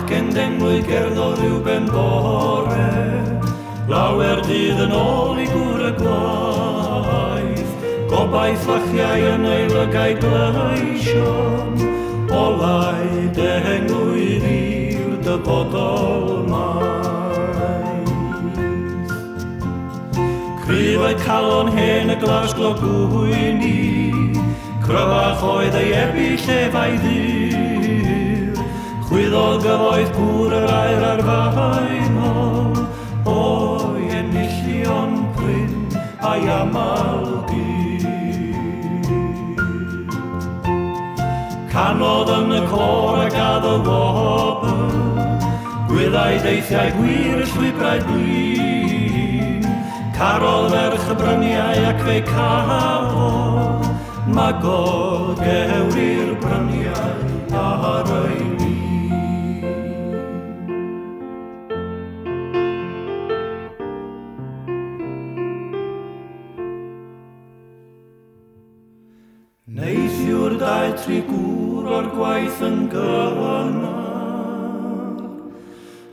ac yn denglwyd gerddo rhyw ben bore, lawer dydd yn ôl I gŵr y gwaith, gobaith fachiau yn ei lygau gleision, olau denglwyd i'r dyfodol maith. Crifau calon hen y glas glogwyni, cryfach oedd ei ebyll efau ddur, chwyddodd gyfoeth gŵr yr air ar faenol, o'i enillion pryn a'i amal gyr. Canodd yn y cor ag ad y wobr, gwyddau deithiau gwir y llwybrau blin, carodd ferch y bryniau ac fe cafodd, magod gewri'r bryniau ar ei ni. Neithiwr dau tri gŵr o'r gwaith yn gynnar,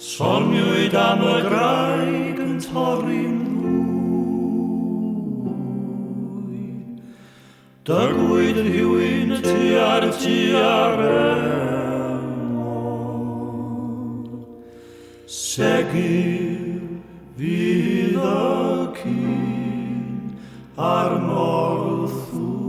sformiwyd am y graig yn torri'n ddwy. Dygwyd yr hywyn y tu ar enwol, segur fydd y cyn a'r morthw.